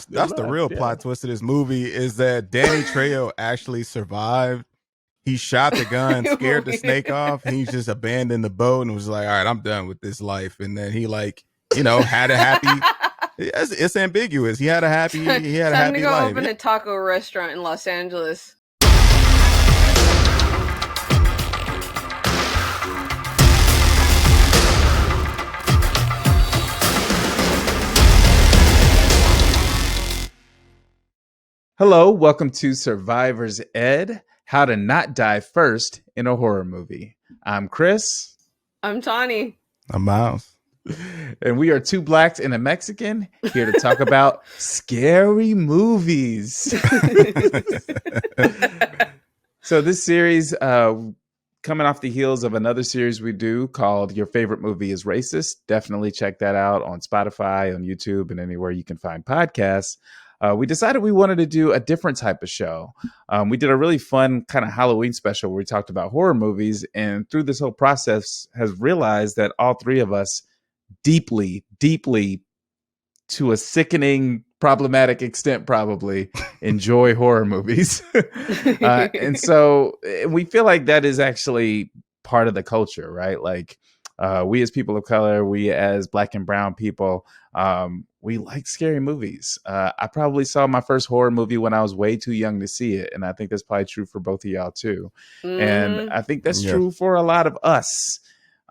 That's the real plot twist of this movie is that Danny Trejo actually survived. He shot the gun, scared the snake off. He just abandoned the boat and was like, all right, I'm done with this life. And then he had a happy, it's ambiguous. He had a happy Time to go life. open a taco restaurant in Los Angeles. Hello, welcome to Survivor's Ed, How to Not Die First in a Horror Movie. I'm Chris. I'm Tawny. I'm Miles. And we are two blacks and a Mexican here to talk about scary movies. So this series, coming off the heels of another series we do called Your Favorite Movie is Racist. Definitely check that out on Spotify, on YouTube, and anywhere you can find podcasts. We decided we wanted to do a different type of show. We did a really fun kind of Halloween special where we talked about horror movies, and through this whole process has realized that all three of us deeply, to a sickening, problematic extent, probably enjoy horror movies. And so we feel like that is actually part of the culture, right? Like we as people of color, we as Black and brown people, we like scary movies. I probably saw my first horror movie when I was way too young to see it. And I think that's probably true for both of y'all too. And I think that's true for a lot of us.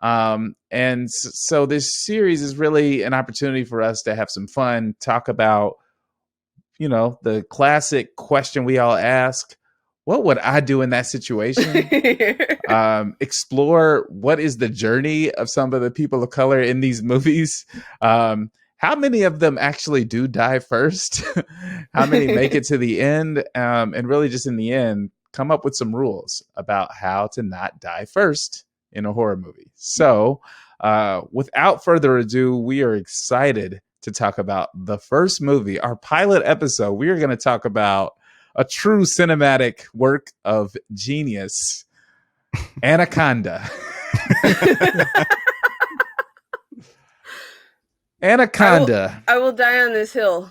So this series is really an opportunity for us to have some fun, talk about, the classic question we all ask: what would I do in that situation? Explore what is the journey of some of the people of color in these movies. How many of them actually do die first? How many make it to the end? And really just in the end, come up with some rules about how to not die first in a horror movie. So without further ado, we are excited to talk about the first movie, our pilot episode. We are going to talk about a true cinematic work of genius, Anaconda. Anaconda. I will die on this hill.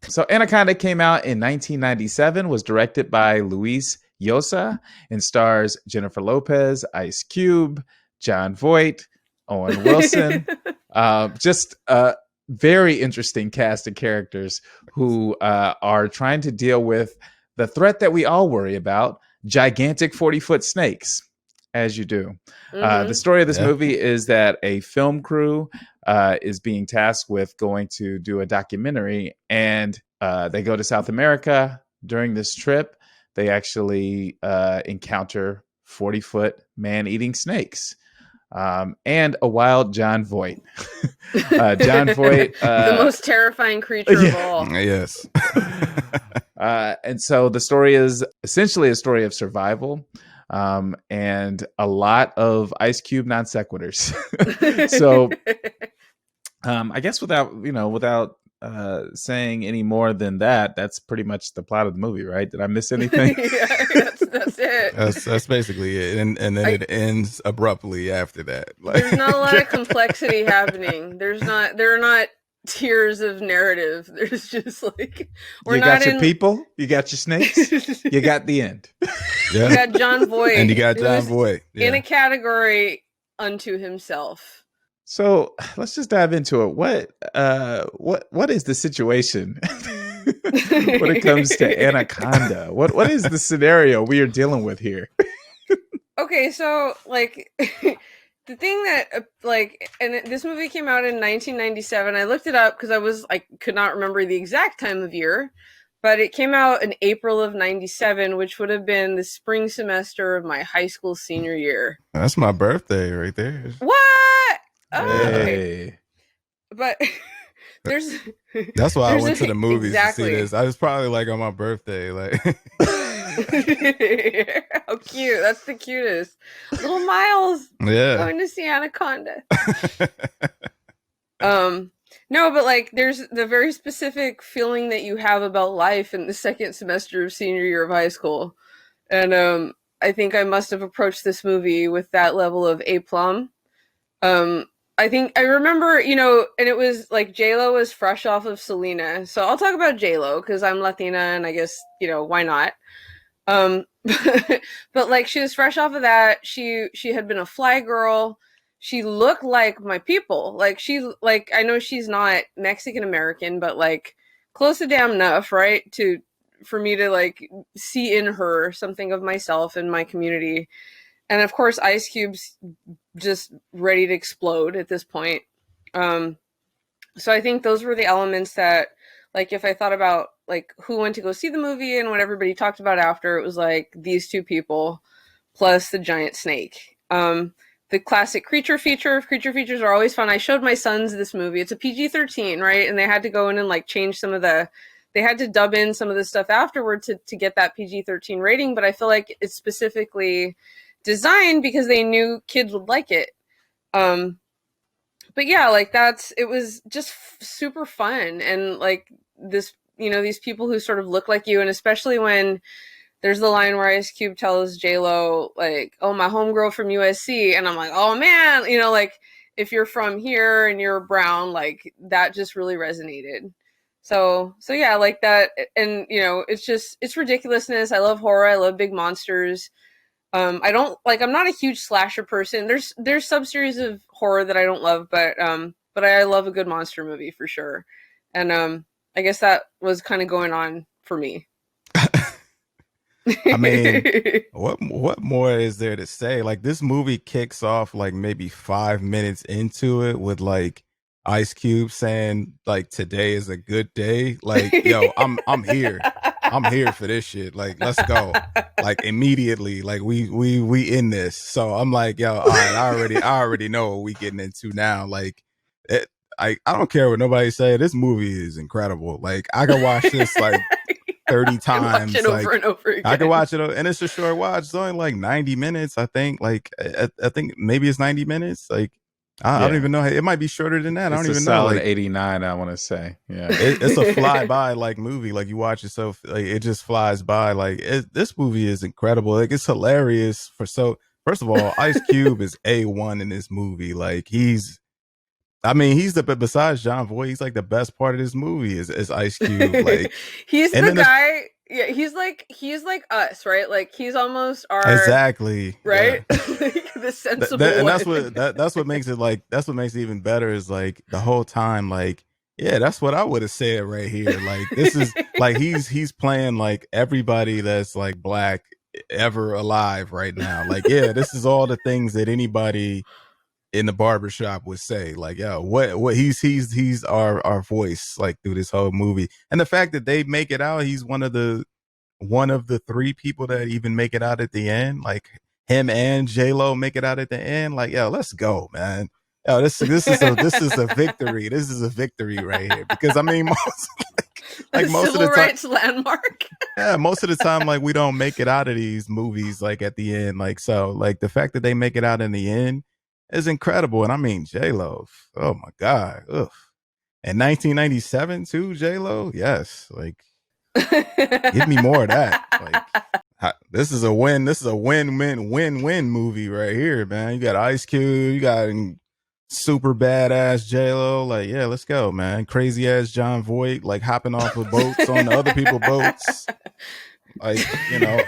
So Anaconda came out in 1997, was directed by Luis Llosa, and stars Jennifer Lopez, Ice Cube, Jon Voight, Owen Wilson. Just a very interesting cast of characters who are trying to deal with the threat that we all worry about: gigantic 40-foot snakes, as you do. The story of this movie is that a film crew is being tasked with going to do a documentary, and they go to South America. During this trip, they actually encounter 40-foot man-eating snakes. And a wild Jon Voight. Jon Voight. The most terrifying creature of all. Yes. And so the story is essentially a story of survival. And a lot of Ice Cube non sequiturs. So I guess without saying any more than that, that's pretty much the plot of the movie, right? Did I miss anything? Yeah, that's it. That's basically it. And then it ends abruptly after that. There's not a lot of complexity happening. There are not tiers of narrative. There's just like, you got your people, you got your snakes, you got the end. Yeah. You got Jon Voight. And you got Jon Voight. In a category unto himself. So let's just dive into it. What is the situation when it comes to Anaconda? What is the scenario we are dealing with here? Okay, so like the thing that and this movie came out in 1997. I looked it up because I could not remember the exact time of year, but it came out in April of 97, which would have been the spring semester of my high school senior year. That's my birthday right there. What? Oh, Hey. okay. But that's why I went to the movies exactly. to see this. I was probably like on my birthday, like how cute. That's the cutest. Little Miles going to see Anaconda. No, but like there's the very specific feeling that you have about life in the second semester of senior year of high school. And I think I must have approached this movie with that level of aplomb. I think I remember, and it was like J-Lo was fresh off of Selena. So I'll talk about J-Lo because I'm Latina and I guess, why not? But like she was fresh off of that. She had been a fly girl. She looked like my people. Like I know she's not Mexican American, but like close to damn enough, right? For me to like see in her something of myself and my community. And of course Ice Cube's just ready to explode at this point. So I think those were the elements that, like, if I thought about like who went to go see the movie and what everybody talked about after, it was like these two people plus the giant snake. The classic creature features are always fun. I showed my sons this movie. It's a PG-13, right? And they had to go in and like change they had to dub in some of the stuff afterward to get that PG-13 rating. But I feel like it's specifically designed because they knew kids would like it. But yeah, like it was just super fun. And like this, these people who sort of look like you. And especially when there's the line where Ice Cube tells J-Lo, like, oh, my homegirl from USC. And I'm like, oh man, like if you're from here and you're brown, like that just really resonated. So yeah, like that. And it's ridiculousness. I love horror. I love big monsters. I'm not a huge slasher person. There's sub-series of horror that I don't love, but I love a good monster movie for sure. And I guess that was kind of going on for me. I mean, what more is there to say? Like this movie kicks off like maybe 5 minutes into it with like Ice Cube saying like today is a good day. Like, yo, I'm here. I'm here for this shit. Like, let's go. Like immediately. Like we in this. So I'm like, yo, all right, I already know what we getting into now. Like I don't care what nobody say. This movie is incredible. Like I can watch this like 30 times. Watch it over and over again. I can watch it, and it's a short watch. It's only like 90 minutes, I think. Like I think maybe it's 90 minutes. Like I don't even know. It might be shorter than that. I don't even know. Solid like 89, I want to say. Yeah, it's a fly by like movie. Like you watch it, so like it just flies by. Like this movie is incredible. Like it's hilarious. First of all, Ice Cube is A1 in this movie. Like he's besides John Voight, he's like the best part of this movie is Ice Cube. Like he's the guy. Yeah, he's like us, right? Like he's almost our exactly right. Yeah. The sensible and that's what makes it even better is like the whole time, like yeah, that's what I would have said right here. Like this is like he's playing like everybody that's like black ever alive right now. Like yeah, this is all the things that anybody in the barbershop would say, like, yo, what he's our voice like through this whole movie. And the fact that they make it out, he's one of the 3 people that even make it out at the end. Like him and J-Lo make it out at the end. Like, yo, let's go, man. Yo, this is a victory. This is a victory right here. Because I mean like most civil of the time, rights landmark. yeah, most of the time, like we don't make it out of these movies like at the end. Like so, like the fact that they make it out in the end is incredible. And I mean J-Lo, oh my god, ugh. And 1997 too, J-Lo, yes, like give me more of that. Like this is a win-win movie right here, man. You got Ice Cube, you got super badass J-Lo, like yeah, let's go, man. Crazy ass John Voight, like hopping off of boats on the other people's boats, like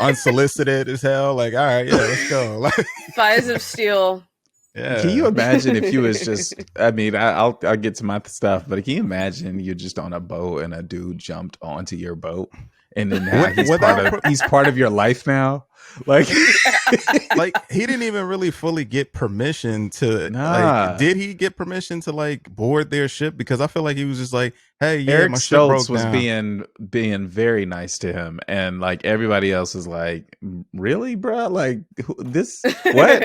unsolicited as hell. Like all right, yeah, let's go. Like Thighs of Steel. Yeah. Can you imagine if you was just, I mean, I'll get to my stuff, but can you imagine you're just on a boat and a dude jumped onto your boat and then now he's part of your life now? Like, like he didn't even really fully get permission to, like, did he get permission to like board their ship? Because I feel like he was just like, hey, yeah, Eric my ship Stoltz broke was down. being very nice to him, and like everybody else was like, really, bro? Like this, what?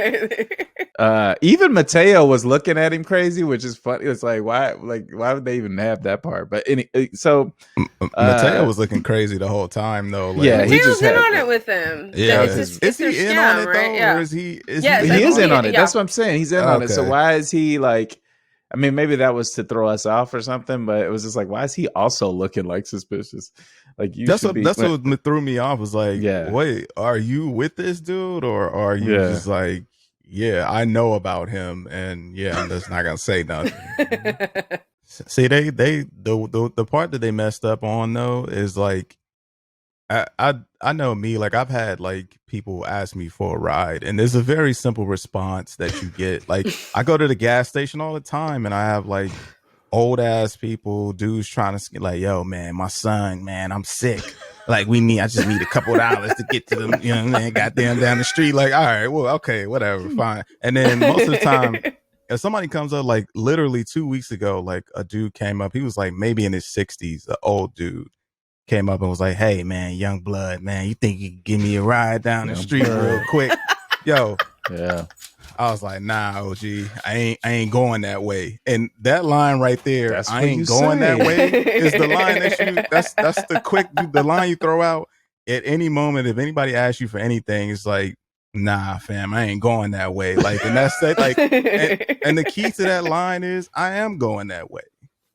Even Mateo was looking at him crazy, which is funny. It's like, why would they even have that part? But so Mateo was looking crazy the whole time, though. Like, yeah, he was in on it with him. Yeah, is he in on it though, right? Or is he? Yes, he is in on it. Yeah. That's what I'm saying. He's in on it. So Okay. why is he like? I mean, maybe that was to throw us off or something, but it was just like, why is he also looking like suspicious? Like That's what threw me off. Was like, Yeah. wait, are you with this dude, or are you just like, yeah, I know about him, and yeah, I'm just not gonna say nothing. See, the part that they messed up on though is like I know me, like I've had like people ask me for a ride, and there's a very simple response that you get. Like I go to the gas station all the time, and I have like old ass people, dudes trying to like, yo, man, my son, man, I'm sick. Like I just need a couple of dollars to get to them, you know, man, goddamn down the street. Like, all right, well, okay, whatever, fine. And then most of the time, if somebody comes up, like literally 2 weeks ago, like a dude came up, he was like maybe in his 60s, an old dude came up and was like, hey man, young blood, man, you think you can give me a ride down the street real quick? Yo, Yeah. I was like, nah, OG, I ain't going that way. And that line right there, That's I what ain't you going say. that way, is the line that's the line you throw out at any moment. If anybody asks you for anything, it's like, nah, fam, I ain't going that way. Like, and that's that, like, and the key to that line is I am going that way.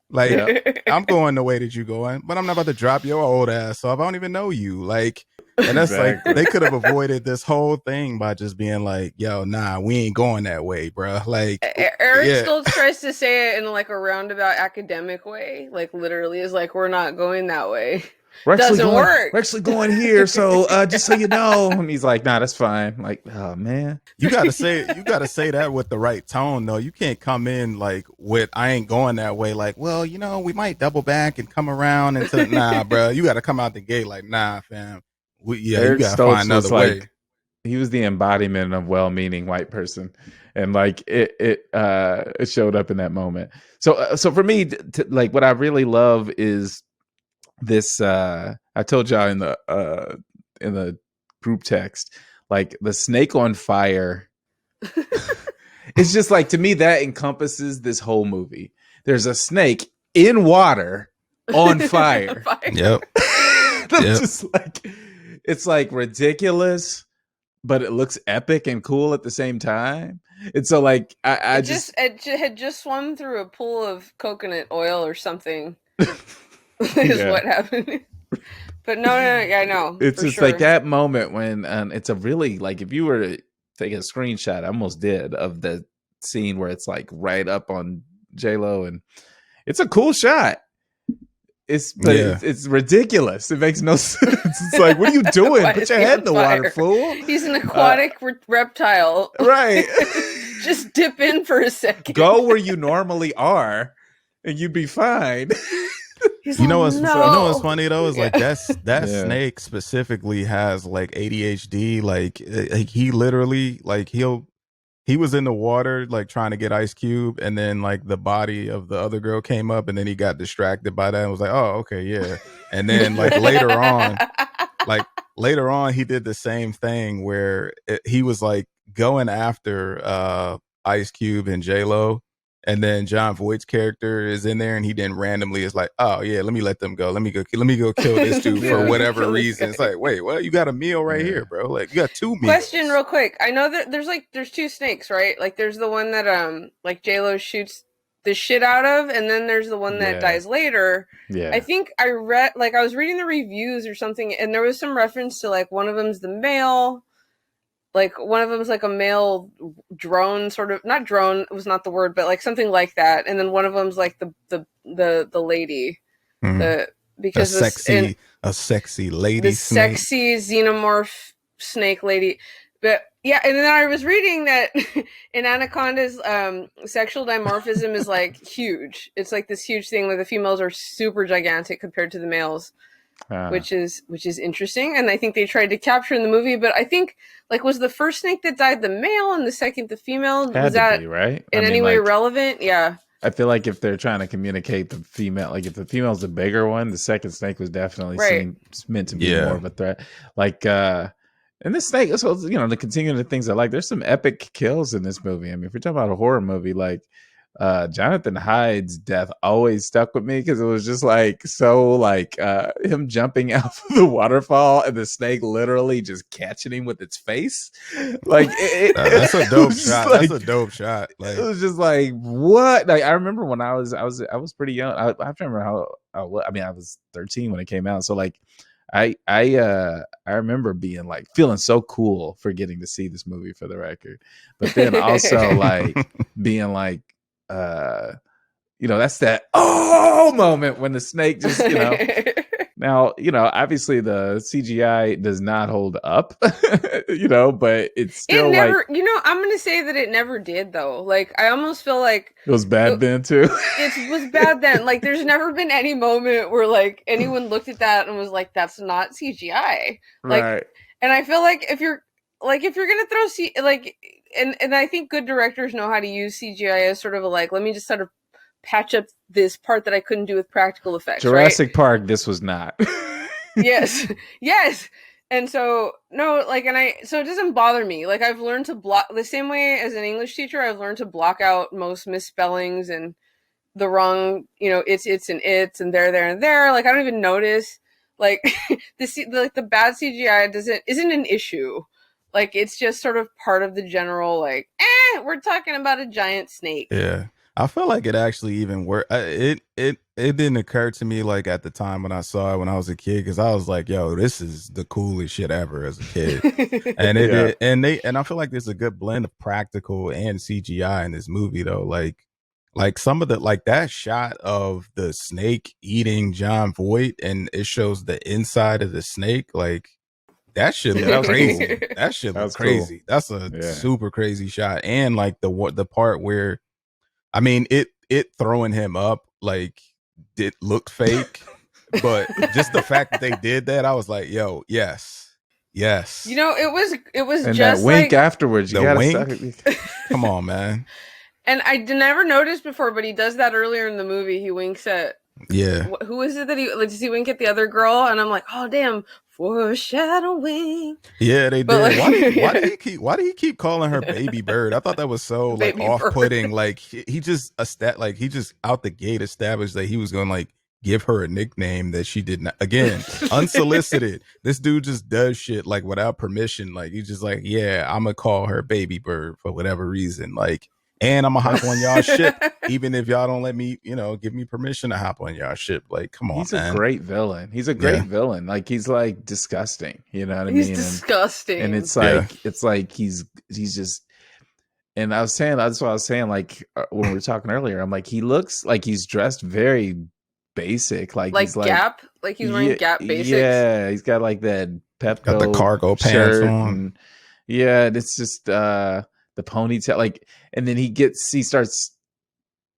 Like, Yeah. I'm going the way that you going, but I'm not about to drop your old ass off. I don't even know you. Like, and that's Exactly. like, they could have avoided this whole thing by just being like, yo, nah, we ain't going that way, bro. Like, Eric yeah. Stoltz tries to say it in like a roundabout academic way, like literally is like, we're not going that way. Doesn't work. We're actually going here. So just so you know. And he's like, nah, that's fine. Like, oh man. You gotta say that with the right tone though. You can't come in like with I ain't going that way, like, well, you know, we might double back and come around into nah, bro. You gotta come out the gate like, nah, fam. You Eric gotta Stoltz find another was way. like, he was the embodiment of well-meaning white person, and like it showed up in that moment. So for me, like what I really love is this. I told y'all in the group text, like the snake on fire. It's just like, to me, that encompasses this whole movie. There's a snake in water on fire. Yep. I'm Yep. just like, it's like ridiculous, but it looks epic and cool at the same time. And so like I just it had just swum through a pool of coconut oil or something. Is Yeah. what happened. But no, yeah, I know. it's for just sure. like that moment when it's a really, like, if you were to take a screenshot, I almost did, of the scene where it's like right up on J-Lo, and it's a cool shot. It's ridiculous. It makes no sense. It's like, what are you doing? Why Put is your he head on in the water, fire? fool. He's an aquatic reptile. Right. Just dip in for a second. Go where you normally are, and you'd be fine. He's You know like, what's no. you know what's funny though is like that Yeah. snake specifically has like ADHD. Like he literally like he was in the water like trying to get Ice Cube, and then like the body of the other girl came up, and then he got distracted by that and was like, oh, okay, yeah. And then like later on he did the same thing where he was like going after Ice Cube and J-Lo, and then John Voight's character is in there, and he then randomly is like, oh yeah, let me let them go, let me go kill this dude Yeah. for whatever reason. It's like, wait, well, you got a meal right Yeah. here, bro. Like, you got 2 meals. Question real quick. I know that there's 2 snakes, right? Like there's the one that like J-Lo shoots the shit out of, and then there's the one that Yeah. dies later. Yeah. I think I was reading the reviews or something, and there was some reference to like one of them's the male, like one of them's like a male drone, sort of, not drone was not the word, but like something like that, and then one of them's like the lady, Mhm. because a sexy lady the snake. sexy xenomorph snake lady. But yeah, and then I was reading that in anacondas, sexual dimorphism is like huge. It's like this huge thing where the females are super gigantic compared to the males, which is interesting. And I think they tried to capture in the movie. But I think, like, was the first snake that died the male and the second the female? Had Was to that be, right? in any way relevant? Yeah. I feel like if they're trying to communicate the female, like if the female's the bigger one, the second snake was definitely meant to be more of a threat. Like, and this snake, so, you know, to continue the things I like, there's some epic kills in this movie. I mean, if we're talking about a horror movie, like Jonathan Hyde's death always stuck with me, because it was just like so, like him jumping out of the waterfall and the snake literally just catching him with its face. Like that's a dope shot. Like, that's a dope shot. Like, it was just like, what? Like, I remember when I was pretty young. I have to remember how I mean, I was 13 when it came out, so like I remember being like feeling so cool for getting to see this movie for the record, but then also like being like, that's that moment when the snake just Now, obviously the CGI does not hold up, but it's still it never, like I'm going to say that it never did though. Like, I almost feel like it was bad then too. It was bad then. Like, there's never been any moment where like anyone looked at that and was like, that's not CGI. Like, Right. and I feel like if you're going to throw and I think good directors know how to use CGI as sort of a like, let me just sort of patch up this part that I couldn't do with practical effects. Jurassic right? Park, this was not. Yes. And so so it doesn't bother me. Like, I've learned to block the same way as an English teacher. I've learned to block out most misspellings and the wrong, it's and it's and there and there. Like, I don't even notice. Like, the bad CGI isn't an issue. Like, it's just sort of part of the general like, we're talking about a giant snake. Yeah. I felt like it actually even worked. It didn't occur to me like at the time when I saw it when I was a kid, because I was like, "Yo, this is the coolest shit ever" as a kid. And I feel like there's a good blend of practical and CGI in this movie though. Like some of the like that shot of the snake eating John Voight, and it shows the inside of the snake. Like that shit look crazy. That shit look crazy. Cool. That's a super crazy shot. And like the part where, I mean, it throwing him up, like, it looked fake, but just the fact that they did that, I was like, yo, yes. It was and just that wink like, afterwards. You gotta wink. Come on, man. And I never noticed before, but he does that earlier in the movie. He winks at who is it that does he wink at the other girl? And I'm like, oh damn, foreshadowing. Yeah, they did. Like, why did he keep calling her baby bird? I thought that was so like off-putting. Like he just out the gate established that he was going to like give her a nickname that she did not. Again, unsolicited. This dude just does shit like without permission. Like he's just like, yeah, I'm gonna call her baby bird for whatever reason. Like, and I'm gonna hop on y'all ship, even if y'all don't let me, give me permission to hop on y'all ship. Like, come on, he's man. A great villain. He's a great villain. Like, he's like disgusting. You know what I mean? He's disgusting. And it's like he's just. And that's what I was saying. Like when we were talking earlier, I'm like, he looks like he's dressed very basic. Like he's Gap. Like he's wearing Gap basics. Yeah, he's got like that Pepco got the cargo pants on. And it's just the ponytail, like, and then he starts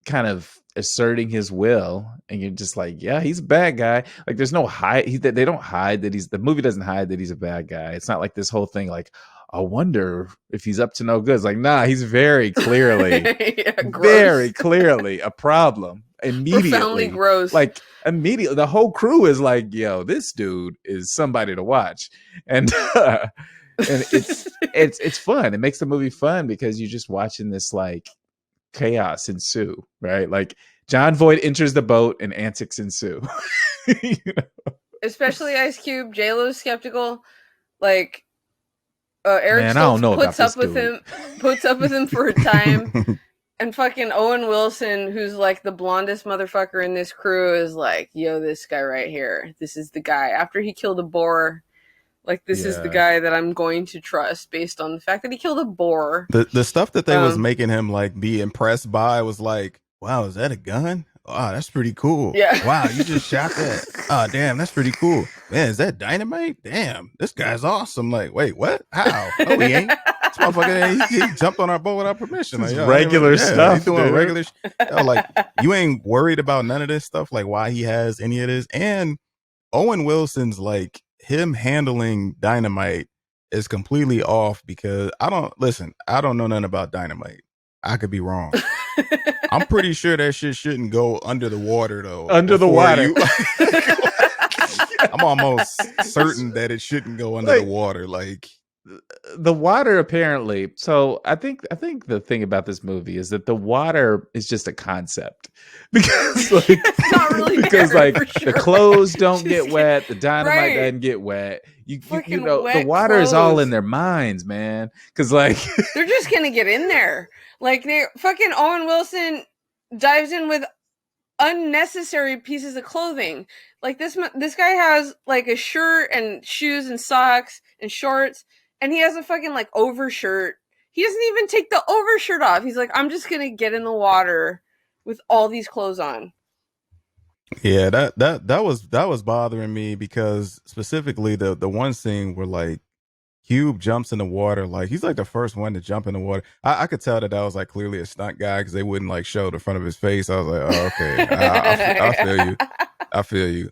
kind of asserting his will, and you're just like, yeah, he's a bad guy. Like, there's no hide. They don't hide that the movie doesn't hide that he's a bad guy. It's not like this whole thing like, I wonder if he's up to no good. It's like, nah, he's very clearly, very clearly a problem. Immediately, profoundly gross. Like immediately, the whole crew is like, yo, this dude is somebody to watch, and it's fun. It makes the movie fun because you're just watching this like chaos ensue, right? Like John Voight enters the boat and antics ensue. Especially Ice Cube. J-Lo's skeptical. Like Eric Stoltz puts up with him for a time. And fucking Owen Wilson, who's like the blondest motherfucker in this crew, is like, yo, this guy right here. This is the guy. After he killed a boar, like, this is the guy that I'm going to trust based on the fact that he killed a boar. The stuff that they was making him like be impressed by was like, wow, is that a gun? Wow, that's pretty cool. Yeah. Wow, you just shot that. Oh, damn, that's pretty cool. Man, is that dynamite? Damn, this guy's awesome. Like, wait, what? How? No, he ain't. This motherfucker, he jumped on our boat without permission. Like, regular stuff. He's doing regular shit. Like, you ain't worried about none of this stuff, like why he has any of this. And Owen Wilson's like, him handling dynamite is completely off, because I don't know nothing about dynamite. I could be wrong. I'm pretty sure that shit shouldn't go under the water though. Under the water. I'm almost certain that it shouldn't go under the water. Like, the water apparently. So I think the thing about this movie is that the water is just a concept, because like, it's not really because there, like sure. the clothes don't get wet, the dynamite doesn't get wet. You know, the water is all in their minds, man. Because like they're just gonna get in there. Like, they fucking Owen Wilson dives in with unnecessary pieces of clothing. Like this guy has like a shirt and shoes and socks and shorts, and he has a fucking like overshirt. He doesn't even take the overshirt off. He's like, I'm just gonna get in the water with all these clothes on. Yeah, that was bothering me because specifically the one scene where like Cube jumps in the water, like he's like the first one to jump in the water. I could tell that was like clearly a stunt guy because they wouldn't like show the front of his face. I was like, oh, okay, I feel you, I feel you.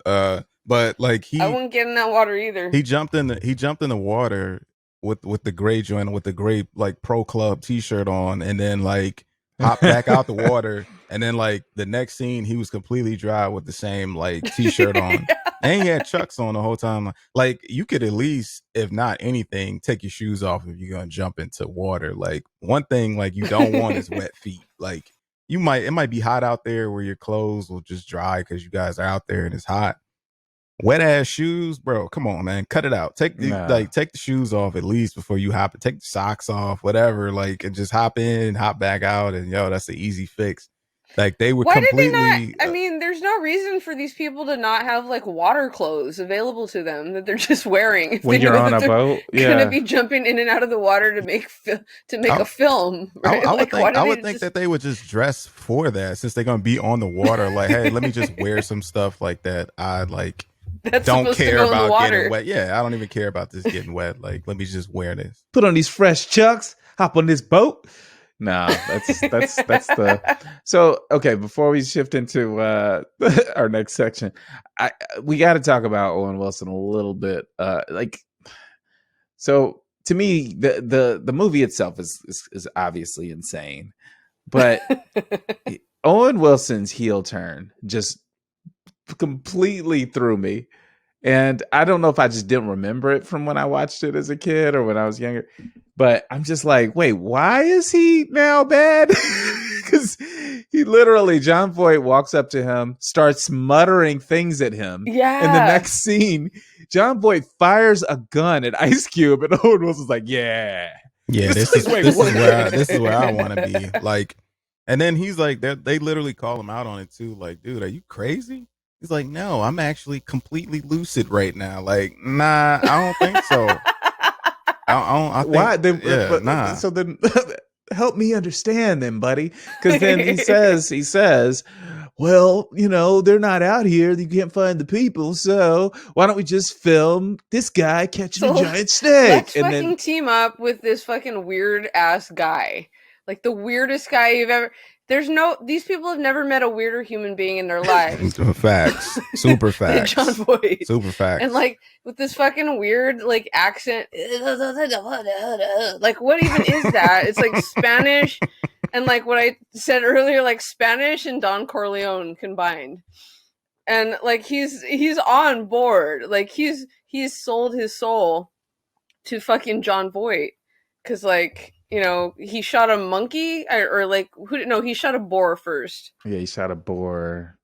But like I wouldn't get in that water either. He jumped in the water with the gray joint, with the gray like pro club t-shirt on, and then like hopped back out the water, and then like the next scene he was completely dry with the same like t-shirt on. Yeah. And he had Chucks on the whole time. Like you could at least, if not anything, take your shoes off if you're gonna jump into water. Like one thing like you don't want is wet feet. Like it might be hot out there where your clothes will just dry because you guys are out there and it's hot. Wet ass shoes, bro. Come on, man. Cut it out. Take the shoes off at least before you hop. Take the socks off, whatever. Like, and just hop in, hop back out, and that's the easy fix. Like they were completely. Why did they not? I mean, there's no reason for these people to not have like water clothes available to them that they're just wearing when you're on a boat. Yeah, gonna be jumping in and out of the water to make a film. Right? I would think that they would just dress for that since they're gonna be on the water. Like, hey, let me just wear some stuff like that. I like. Don't care about getting wet. Yeah, I don't even care about this getting wet. Like, let me just wear this. Put on these fresh Chucks. Hop on this boat. No, that's the. So okay, before we shift into our next section, we got to talk about Owen Wilson a little bit. So to me, the movie itself is obviously insane, but Owen Wilson's heel turn just completely threw me, and I don't know if I just didn't remember it from when I watched it as a kid or when I was younger, but I'm just like, wait, why is he now bad? Because he literally, John Voight walks up to him, starts muttering things at him, and the next scene John Voight fires a gun at Ice Cube, and Owen Wilson's like, yeah, this is where I want to be. Like, and then he's like, they literally call him out on it too, like, dude, are you crazy? He's like, no, I'm actually completely lucid right now. Like, nah, I don't think so. I think, why? Nah. So then, help me understand, then, buddy. Because then he says, well, they're not out here. You can't find the people. So why don't we just film this guy catching a giant snake? Let's team up with this fucking weird ass guy, like the weirdest guy you've ever. These people have never met a weirder human being in their lives. Facts. Super facts. John Voight. Super facts. And like with this fucking weird like accent. Like what even is that? It's like Spanish and like what I said earlier, like Spanish and Don Corleone combined. And like he's on board. Like he's sold his soul to fucking John Voight. Cause like he shot a monkey he shot a boar first. Yeah, he shot a boar.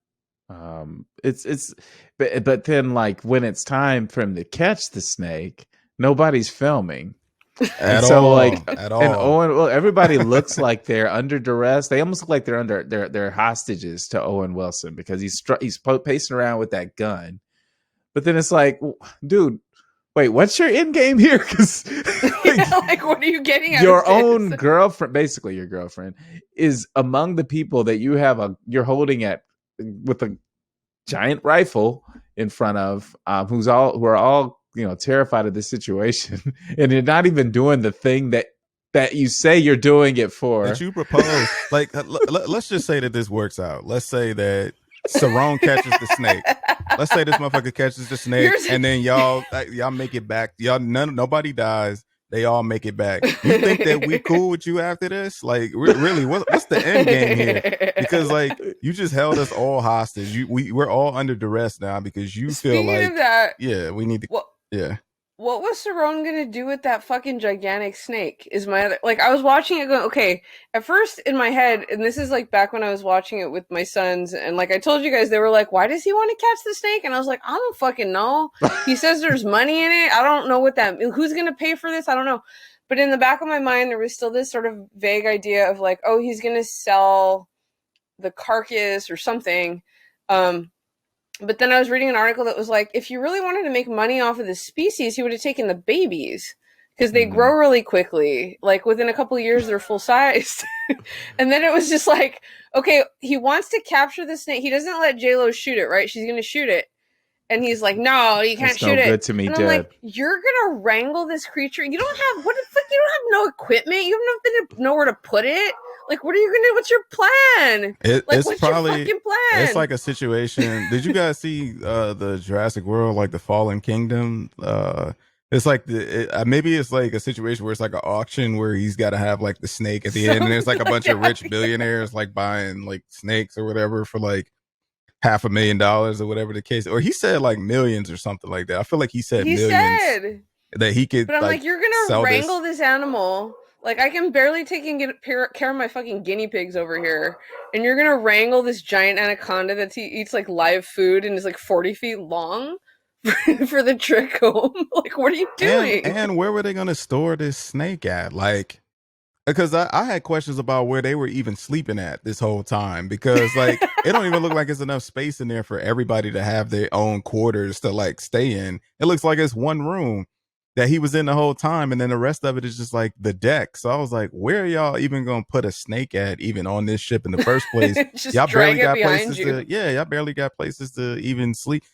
But then like when it's time for him to catch the snake, nobody's filming. At all. And Owen, everybody looks like they're under duress. They almost look like they're hostages to Owen Wilson because he's pacing around with that gun. But then it's like, dude, wait, what's your end game here? Because what are you getting at? Your own girlfriend, basically your girlfriend, is among the people that you're holding at with a giant rifle in front of, who are all terrified of this situation, and you're not even doing the thing that you say you're doing it for. That you propose. Like, let's just say that this works out. Let's say that Cerrone catches the snake. Let's say this motherfucker catches the snake, and then y'all make it back. Nobody dies. They all make it back. You think that we cool with you after this? Like, really, what's the end game here? Because like you just held us all hostage. We're all under duress now because you feel like of that, yeah, we need to. Yeah. What was Cerrone gonna do with that fucking gigantic snake? Is my other I was watching it going, okay, at first in my head, and this is like back when I was watching it with my sons, and like I told you guys, they were like, why does he want to catch the snake? And I was like, I don't fucking know. He says there's money in it. I don't know who's gonna pay for this? I don't know. But in the back of my mind, there was still this sort of vague idea of like, oh, he's gonna sell the carcass or something But then I was reading an article that was like, if you really wanted to make money off of this species, he would have taken the babies because they grow really quickly. Like within a couple of years, they're full sized. And then it was just like, okay, he wants to capture the snake. He doesn't let JLo shoot it, right? She's going to shoot it. And he's like, no, you can't shoot it. Good to me, and I'm like, you're gonna wrangle this creature. You don't have what the fuck? You don't have no equipment. You have nothing to know where to put it. Like, what are you gonna do? What's your plan? It's what's probably your fucking plan? It's like a situation. Did you guys see the Jurassic World, like the Fallen Kingdom? It's like maybe it's like a situation where it's like an auction where he's got to have like the snake at the end, and there's like a bunch of rich billionaires like buying like snakes or whatever for like $500,000 or whatever the case, or he said like millions or something like that. I feel like he said millions that he could. But I'm like, you're gonna wrangle this animal. Like I can barely take and get care of my fucking guinea pigs over here, and you're gonna wrangle this giant anaconda that eats like live food and is like 40 feet long for the trick home. Like, what are you doing? And where were they gonna store this snake at? Like. Because I had questions about where they were even sleeping at this whole time, because like it don't even look like it's enough space in there for everybody to have their own quarters to like stay in. It looks like it's one room that he was in the whole time, and then the rest of it is just like the deck. So I was like, where are y'all even gonna put a snake at even on this ship in the first place? Y'all barely got places y'all barely got places to even sleep.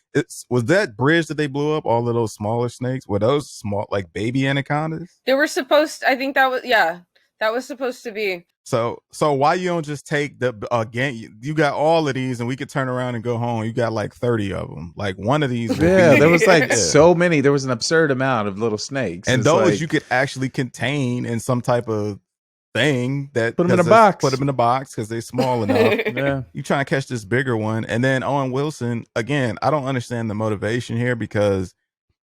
Was that bridge that they blew up, all of those smaller snakes? Were those small like baby anacondas? They were supposed I think that was that was supposed to be. So why you don't just take the again? You got all of these, and we could turn around and go home. You got like 30 of them. Like one of these. There was like so many. There was an absurd amount of little snakes, and those you could actually contain in some type of thing that put them in a box. Put them in a box because they're small enough. You trying to catch this bigger one, and then Owen Wilson again. I don't understand the motivation here because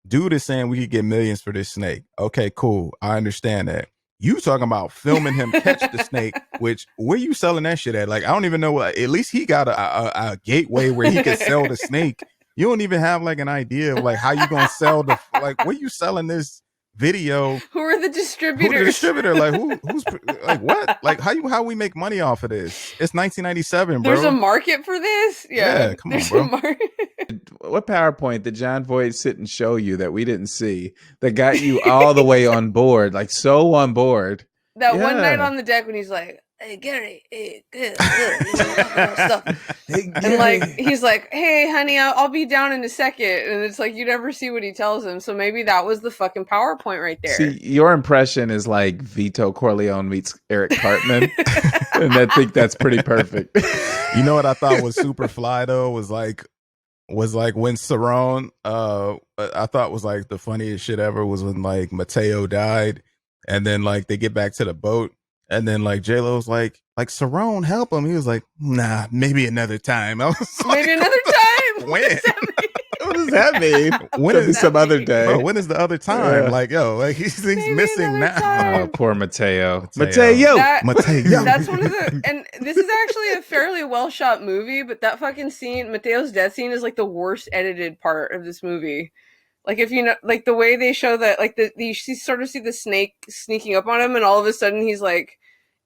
dude is saying we could get millions for this snake. Okay, cool. I understand that. You talking about filming him catch the snake, which where you selling that shit at? Like, I don't even know what, at least he got a gateway where he can sell the snake. You don't even have like an idea of like how you going to sell the, like, where you selling this video? Who are the distributors? Who's the distributor? Like who's like what? Like how we make money off of this? It's 1997, bro. There's a market for this? Yeah, come on, bro. What PowerPoint did John Voight sit and show you that we didn't see that got you all the way on board, like so on board? That one night on the deck when he's like, hey, Gary, hey, good. And like, he's like, hey, honey, I'll be down in a second. And it's like, you never see what he tells him. So maybe that was the fucking PowerPoint right there. See, your impression is like Vito Corleone meets Eric Cartman. And I think that's pretty perfect. You know what I thought was super fly though was like when Cerrone, I thought was like the funniest shit ever was when like Mateo died, and then like they get back to the boat, and then like J-Lo's like Cerrone, help him. He was like, nah, maybe another time. I was like, maybe another time. When? What does that mean? When is some other day? Bro, when is the other time? Yeah. Like, yo, like he's missing now. Oh, poor Mateo. Mateo. That's one of the, and this is actually a fairly well shot movie, but that fucking scene, Mateo's death scene, is like the worst edited part of this movie. Like if you know, like the way they show that, like you sort of see the snake sneaking up on him, and all of a sudden he's like,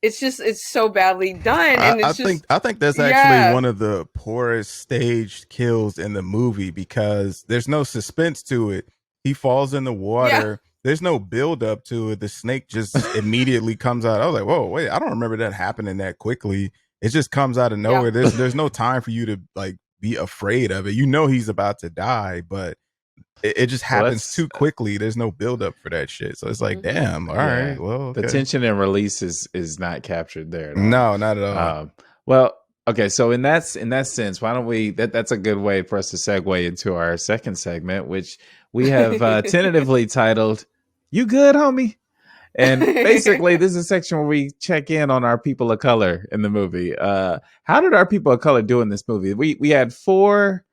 it's so badly done. And I think that's actually one of the poorest staged kills in the movie because there's no suspense to it. He falls in the water. Yeah. There's no build up to it. The snake just immediately comes out. I was like, whoa, wait, I don't remember that happening that quickly. It just comes out of nowhere. Yeah. There's no time for you to like be afraid of it. You know he's about to die, but it just happens too quickly. There's no build up for that shit. So it's like, damn, all right. Well, okay. The tension and release is not captured there. No, not at all. Well, okay. So in that sense, why don't we, that's a good way for us to segue into our second segment, which we have tentatively titled, You Good, Homie? And basically this is a section where we check in on our people of color in the movie. How did our people of color do in this movie? We had four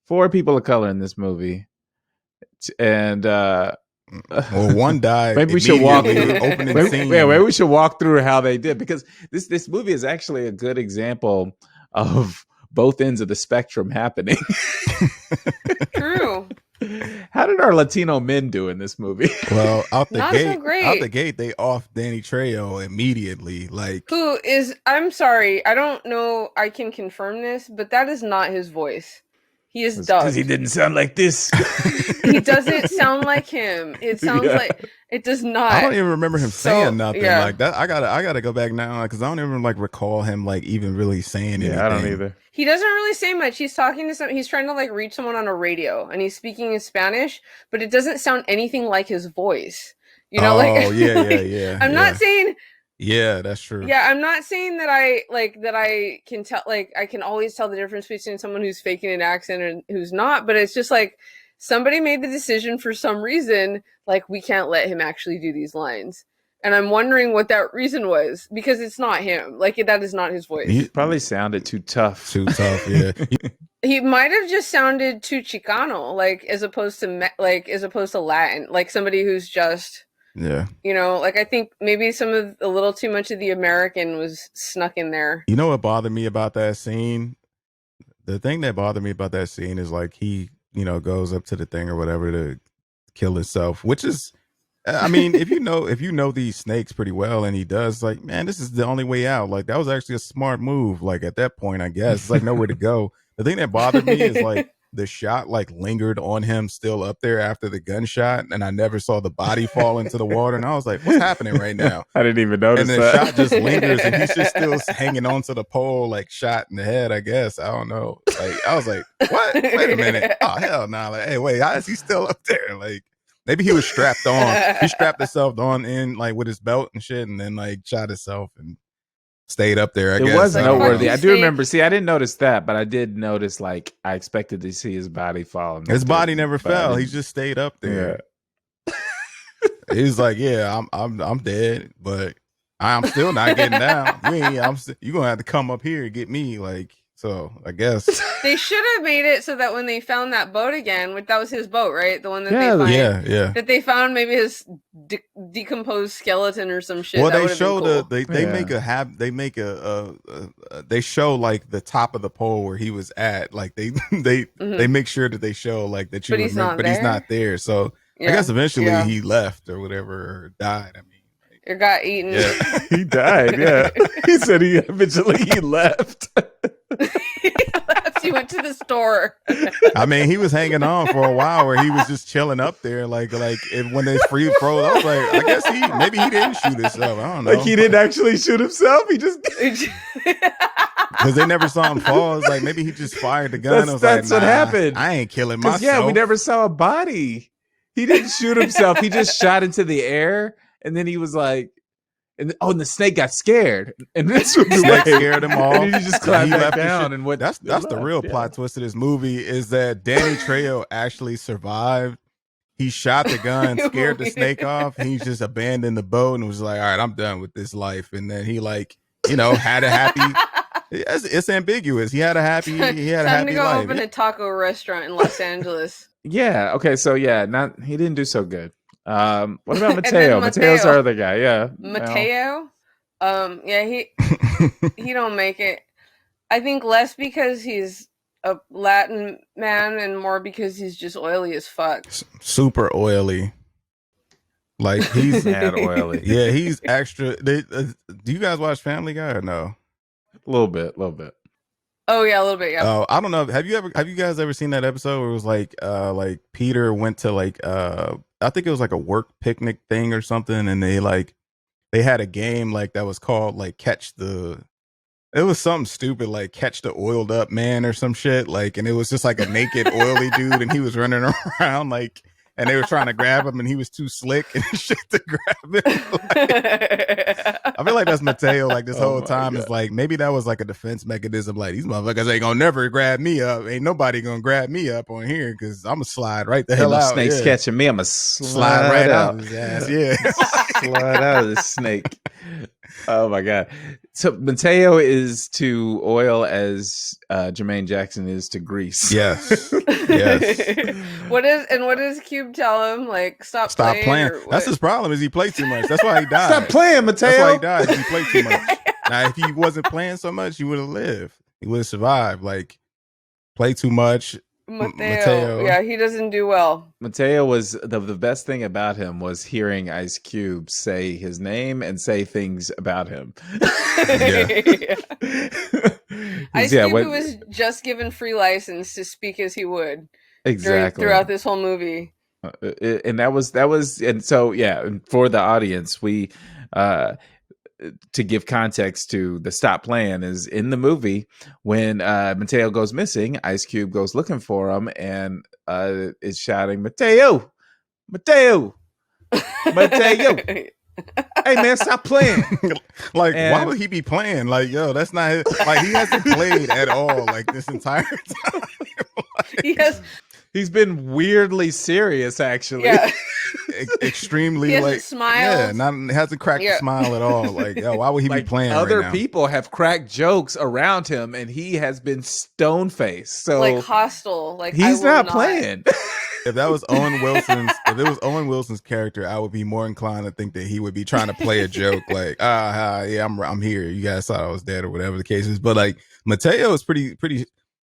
people of color in this movie. And well, one died. Maybe we should walk through opening scene. Yeah, maybe we should walk through how they did, because this movie is actually a good example of both ends of the spectrum happening. True. How did our Latino men do in this movie? Well, out the Not gate, so great. out the gate, they off Danny Trejo immediately. Like, Who is? I'm sorry, I don't know. I can confirm this, but that is not his voice. He is dubbed. Because he didn't sound like this. He doesn't sound like him. It sounds like it does not. I don't even remember him saying nothing yeah. like that. I gotta go back now because I don't even like recall him like even really saying anything. Yeah, I don't either. He doesn't really say much. He's talking to some. He's trying to like reach someone on a radio, and he's speaking in Spanish, but it doesn't sound anything like his voice. You know, like yeah. I'm not saying. Yeah, that's true. Yeah, I'm not saying that I can tell, like I can always tell the difference between someone who's faking an accent and who's not, but it's just like somebody made the decision for some reason, like we can't let him actually do these lines. And I'm wondering what that reason was, because it's not him. Like that is not his voice. He probably sounded too tough. Yeah. He might have just sounded too Chicano, like as opposed to Latin, like somebody who's just you know, like I think maybe a little too much of the American was snuck in there. You know what bothered me about that scene? The thing that bothered me about that scene is like he, you know, goes up to the thing or whatever to kill himself, which is, I mean, if you know these snakes pretty well, and he does, like, man, this is the only way out. Like that was actually a smart move. Like at that point, I guess it's like nowhere to go. The thing that bothered me is like the shot like lingered on him still up there after the gunshot, and I never saw the body fall into the water, and I was like, what's happening right now? I didn't even notice and the that. shot just lingers, and he's just still hanging onto the pole, like shot in the head, I guess. I don't know. Like I was like, what? Wait a minute. Oh hell no. Like, hey, wait, how is he still up there? Like maybe he was strapped on. He strapped himself on in like with his belt and shit, and then like shot himself and stayed up there. I guess it was I don't noteworthy. know. I do remember. See, I didn't notice that, but I did notice. Like, I expected to see his body fall. His body never fell. He just stayed up there. Yeah. He was like, "Yeah, I'm dead, but I'm still not getting down. You gonna have to come up here and get me." Like, so I guess they should have made it so that when they found that boat again, that was his boat, right? The one that that they found maybe his decomposed skeleton or some shit. Well, that they show cool. they show like the top of the pole where he was at. Like they make sure that they show like that you remember, but he's not there. So I guess eventually he left or whatever, or died. I mean, or got eaten. Yeah. He died. Yeah, he said he left. He went to the store. I mean, he was hanging on for a while where he was just chilling up there, like when they froze. I was like, I guess maybe he didn't shoot himself. I don't know. Like he didn't actually shoot himself. He just because they never saw him fall. It's like maybe he just fired the gun. That's what happened. I ain't killing myself. Yeah, we never saw a body. He didn't shoot himself. He just shot into the air, and then he was like, and the snake got scared, and this was scared him off. And he just climbed back down, and what? That's the real plot twist of this movie is that Danny Trejo actually survived. He shot the gun, scared the snake off. He just abandoned the boat and was like, "All right, I'm done with this life." And then he had a happy. It's ambiguous. He had a happy. He had a happy to go life. Open a taco restaurant in Los Angeles. Yeah. Okay. So yeah, he didn't do so good. What about Mateo? Mateo's our other guy. Yeah. Mateo. Yeah, he don't make it. I think less because he's a Latin man and more because he's just oily as fuck. Super oily. Like he's mad oily. Yeah, he's extra. Do you guys watch Family Guy or no? A little bit. Oh yeah, a little bit. Yeah. Oh, I don't know. Have you guys ever seen that episode where it was like Peter went to I think it was like a work picnic thing or something, and they had a game that was called it was something stupid like catch the oiled up man or some shit, and it was just like a naked oily dude, and he was running around and they were trying to grab him, and he was too slick and shit to grab him. I feel like that's Mateo. This whole time is maybe that was a defense mechanism. These motherfuckers ain't gonna never grab me up. Ain't nobody gonna grab me up on here because I'm gonna slide right the hell out. Snakes catching me. I'm gonna slide right out of his ass. Yeah, slide out of the snake. Oh my god! So Mateo is to oil as Jermaine Jackson is to grease. Yes. What does Cube tell him? Stop playing. That's his problem. Is he played too much? That's why he died. Stop playing, Mateo. That's why he died. He played too much. Now, if he wasn't playing so much, he would have lived. He would have survived. Play too much. Mateo. Yeah, he doesn't do well. Mateo was the best thing about him was hearing Ice Cube say his name and say things about him. Ice Cube was just given free license to speak as he would throughout this whole movie. And that was and so for the audience, we to give context to the stop playing is in the movie when Mateo goes missing, Ice Cube goes looking for him and is shouting, Mateo, Mateo, Mateo. Hey man, stop playing. Why would he be playing? Like, yo, that's not his, like he hasn't played at all like this entire time. He's been weirdly serious, actually. Yeah. Extremely he hasn't smiled. Hasn't cracked a smile at all. Like, yo, why would he be playing? Other right now? people have cracked jokes around him, and he has been stone faced. So hostile. Like he's not playing. If that was if it was Owen Wilson's character, I would be more inclined to think that he would be trying to play a joke, like, yeah, I'm here. You guys thought I was dead, or whatever the case is. But like Mateo is pretty.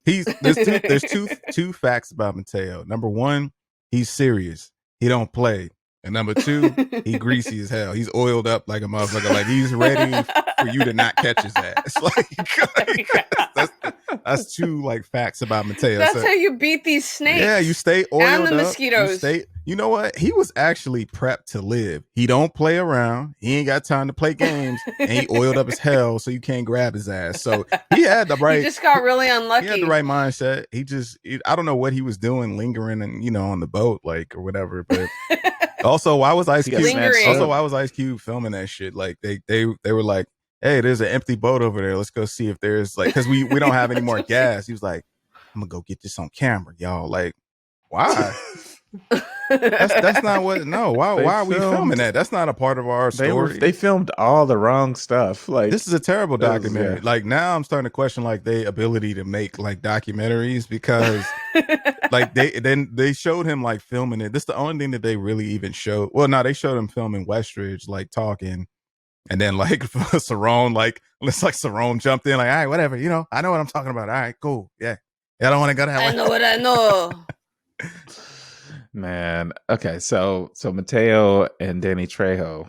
There's two facts about Mateo. Number one, he's serious. He don't play. And number two, he greasy as hell. He's oiled up like a motherfucker. Like he's ready for you to not catch his ass. That's two like facts about Mateo. That's how you beat these snakes. Yeah, you stay oiled and the up. mosquitoes. You know what? He was actually prepped to live. He don't play around. He ain't got time to play games. And he oiled up as hell, so you can't grab his ass. So he had the right. He just got really unlucky. He had the right mindset. I don't know what he was doing, lingering and on the boat, like or whatever. But also, why was Ice Cube? Also, why was Ice Cube filming that shit? Like they were like, hey, there's an empty boat over there. Let's go see if there's like, because we don't have any more gas. He was like, I'm gonna go get this on camera, y'all. Like, why? That's not what. No, why are we filming that? That's not a part of our story. They filmed all the wrong stuff. Like, this is a terrible documentary. Like now, I'm starting to question like their ability to make like documentaries because like they showed him like filming it. This is the only thing that they really even showed. Well, no, they showed him filming Westridge like talking, and then like Cerrone Cerrone jumped in like, all right, whatever, I know what I'm talking about. All right, cool, yeah. I don't want to go to hell. I know what I know. Man, okay, so Mateo and Danny Trejo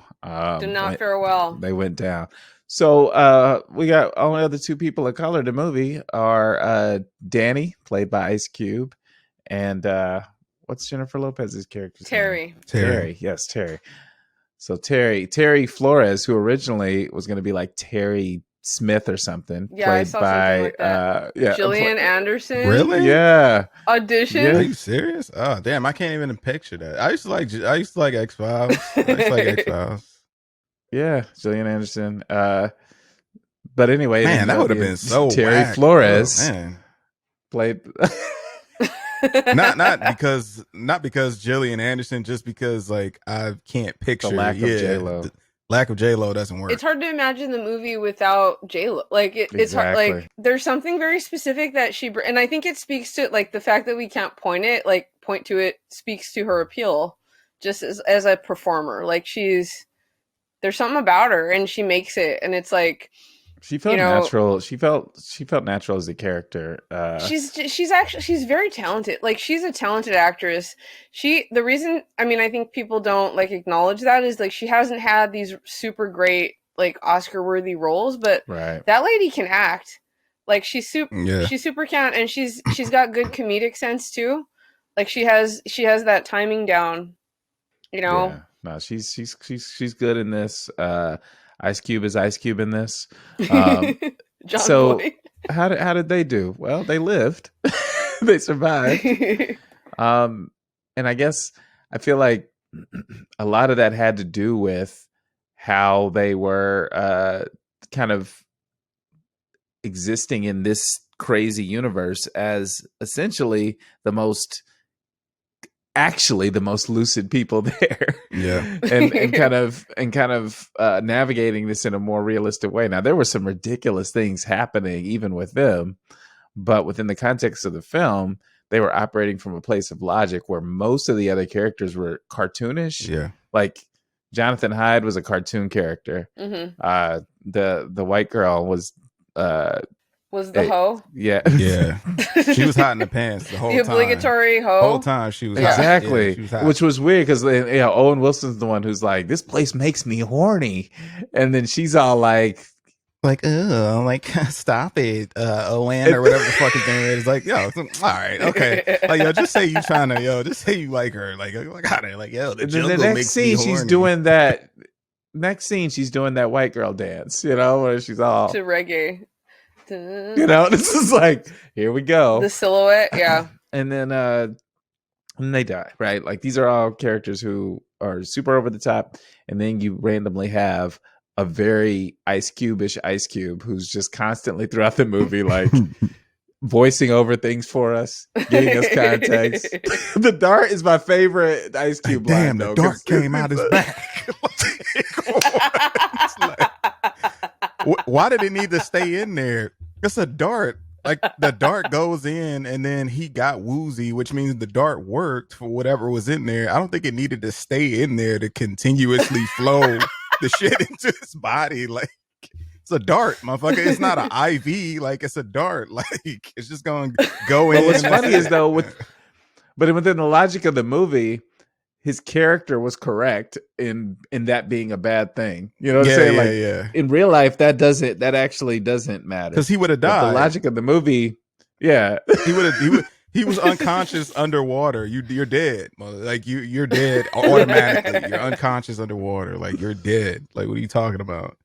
did not fare well. They went down. So we got only other two people of color in the movie are Danny, played by Ice Cube, and what's Jennifer Lopez's character's name? Terry. Yes, Terry. So Terry Flores, who originally was going to be like Terry Smith or something, played by like that. Gillian Anderson. Really? Yeah. Audition. Yeah. Are you serious? Oh damn, I can't even picture that. I used to like X-Files. X-Files. Yeah, Gillian Anderson. But anyway, man, that would have been so Terry whack. Flores played. not because Gillian Anderson, just because like I can't picture the lack of J-Lo. Lack of J-Lo doesn't work. It's hard to imagine the movie without J-Lo. Like it's hard. Like there's something very specific that and I think it speaks to like the fact that we can't point to it speaks to her appeal, just as a performer. Like there's something about her, and she makes it, and it's like. She felt natural. She felt natural as a character. She's very talented. Like she's a talented actress. The reason I think people don't like acknowledge that is like she hasn't had these super great like Oscar worthy roles, but that lady can act. Like she's super can, and she's got good comedic sense too. Like she has that timing down. Yeah. No, she's good in this. Ice Cube is Ice Cube in this. John Boyd. How did they do? Well, they lived. They survived. And I guess I feel like a lot of that had to do with how they were kind of existing in this crazy universe as essentially the most lucid people there. Yeah. and kind of navigating this in a more realistic way. Now there were some ridiculous things happening even with them, but within the context of the film, they were operating from a place of logic where most of the other characters were cartoonish. Yeah. Like Jonathan Hyde was a cartoon character. Mm-hmm. The white girl was Was the Hey, hoe. Yeah. Yeah, she was hot in the pants the whole The time. obligatory hoe. Whole time she was hot. Exactly. Yeah, she was hot. Which was weird because Owen Wilson's the one who's like, this place makes me horny. And then she's all like, like, stop it, Owen, or whatever the fuck his name is. Like, yo, all right, okay. Like, yo, just say you trying to, just say you like her. Like how they like, yo, the and then jungle the next makes scene me she's horny. doing that. Next scene she's doing that white girl dance, where she's all, To reggae. this is like, here we go. The silhouette, yeah. And then they die, right? Like these are all characters who are super over the top, and then you randomly have a very Ice Cube-ish Ice Cube who's just constantly throughout the movie like voicing over things for us, giving us context. The dart is my favorite Ice Cube line. Damn, the though, dart 'cause came out his back. Why did it need to stay in there? It's a dart. Like the dart goes in and then he got woozy, which means the dart worked for whatever was in there. I don't think it needed to stay in there to continuously flow the shit into his body. Like it's a dart, motherfucker. It's not an IV. Like it's a dart. Like it's just going to go in. But what's funny is though, but within the logic of the movie, his character was correct in that being a bad thing. You know what I'm saying? Like in real life, that actually doesn't matter because he would have But died. the logic of the movie, yeah, he was unconscious underwater. You're dead. Like you're dead automatically. You're unconscious underwater. Like you're dead. Like what are you talking about?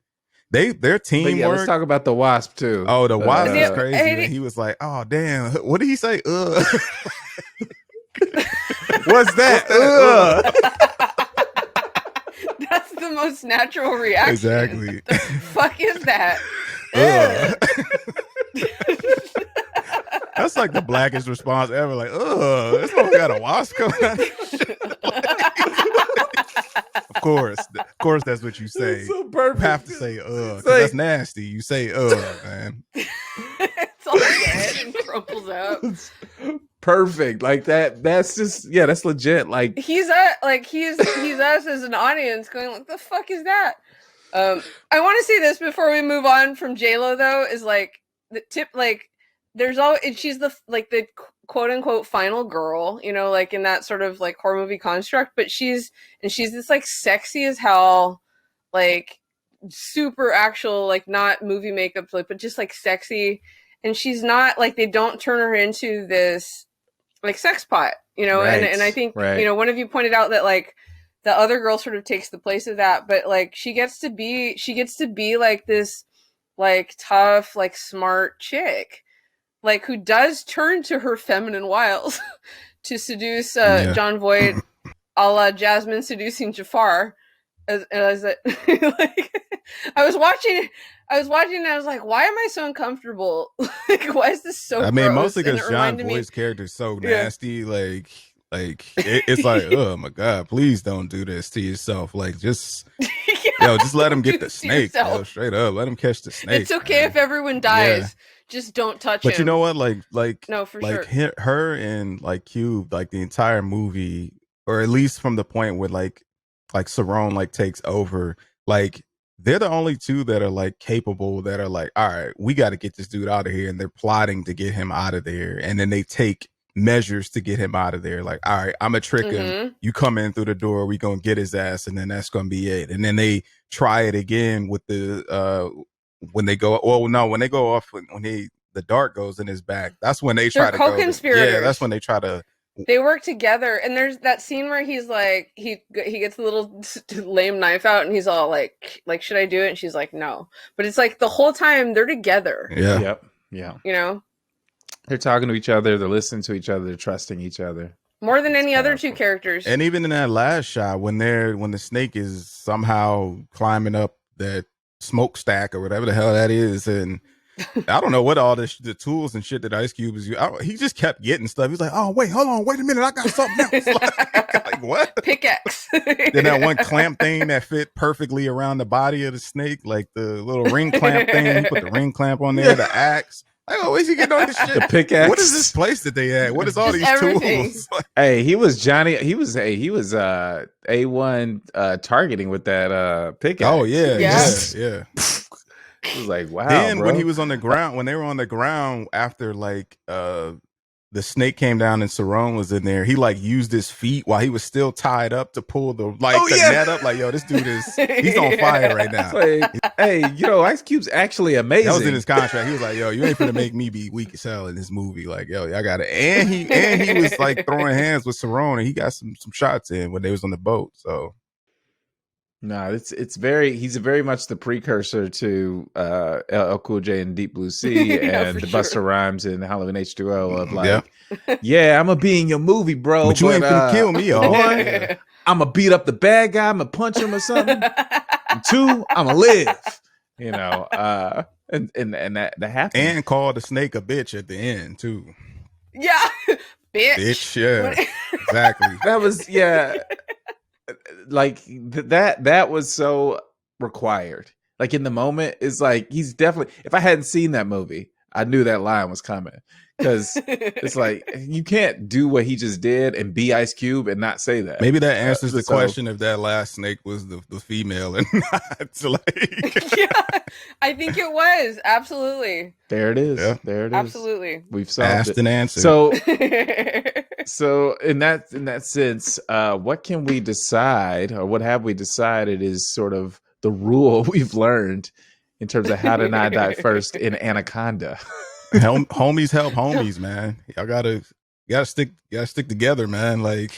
Their teamwork. Yeah, let's talk about the Wasp too. Oh, the Wasp is Yeah, crazy. He was like, "Oh damn, what did he say?" What's that? That's the most natural reaction. Exactly. The fuck is that? That's like the blackest response ever. Like, this one got a wasp coming out. Of course, that's what you say. So perfect. You have to say, 'cause that's nasty. You say, man. It's all dead and crumples up. Perfect. Like that. That's just that's legit. Like He's us as an audience going, "What the fuck is that?" I want to say this before we move on from JLo though, is like the tip, like there's always she's the quote unquote final girl, like in that sort of like horror movie construct, but she's this like sexy as hell, like super actual, like not movie makeup, like, but just like sexy, and she's not like, they don't turn her into this like sex pot, Right, and I think right. one of you pointed out that like the other girl sort of takes the place of that, but like she gets to be like this like tough, like smart chick, like who does turn to her feminine wiles to seduce John Voight, a la Jasmine seducing Jafar. As that, like, I was watching and I was like, why am I so uncomfortable? Like, why is this so? I mean, gross? mostly And because it John reminded me- Voight's character is so nasty. It's like, oh my god, please don't do this to yourself. Like, just just let him get the snake. Yo, straight up, let him catch the snake. It's okay if everyone dies. Just don't touch him. But you know what? Like no, for like sure. her and like Cube, like the entire movie, or at least from the point where like Cerrone like takes over, like they're the only two that are like capable, that are like, all right, we got to get this dude out of here, and they're plotting to get him out of there, and then they take measures to get him out of there. Like, all right, I'm gonna trick him. You come in through the door, we gonna get his ass, and then that's gonna be it. And then they try it again with the when they go off when the dart goes in his back. That's when they try to go. Co-conspirators. Yeah, that's when they try to. They work together, and there's that scene where he's like, he gets a little lame knife out, and he's all like, should I do it? And she's like, no. But it's like the whole time they're together. Yeah. Yep. Yeah. They're talking to each other. They're listening to each other. They're trusting each other. More than any other two characters. And even in that last shot, when the snake is somehow climbing up that smokestack or whatever the hell that is, and I don't know what all the tools and shit that Ice Cube is using. He just kept getting stuff. He's like, oh, wait, hold on, wait a minute, I got something else. like what? Pickaxe. Then that one clamp thing that fit perfectly around the body of the snake, like the little ring clamp thing. He put the ring clamp on there, the axe. Like, oh, where's he getting all this shit? The pickaxe. What is this place that they at? What is all Just these everything. tools? Hey, he was A1 targeting with that pickaxe. Oh yeah, Yeah. yeah. It was like, wow, Then bro. when he was on the ground, when they were on the ground after like the snake came down and Cerrone was in there, he like used his feet while he was still tied up to pull the net up. Like, yo, this dude he's on fire right now. Like, hey, Ice Cube's actually amazing. That was in his contract. He was like, yo, you ain't gonna make me be weak as hell in this movie. Like, yo, I got it. And he was like throwing hands with Cerrone, and he got some shots in when they was on the boat. So no, he's very much the precursor to LL Cool J and Deep Blue Sea and the Busta Rhymes and Halloween H2O of like, yeah, I'm gonna be in your movie, bro, but you ain't gonna kill me, yo. One, I'm gonna beat up the bad guy, I'm gonna punch him or something. And two, I'm gonna live. And that happened. And call the snake a bitch at the end too. Yeah, bitch. Yeah, exactly. That was like that was so required. Like in the moment, it's like he's definitely. If I hadn't seen that movie, I knew that line was coming because it's like you can't do what he just did and be Ice Cube and not say that. Maybe that answers the question if that last snake was the female and not. Like, yeah, I think it was absolutely. There it is. Yeah. There it is. Absolutely, we've solved asked and answered. So in that sense, what can we decide, or what have we decided is sort of the rule we've learned in terms of how to not die first in Anaconda? Homies help homies, man. Y'all gotta stick together, man. Like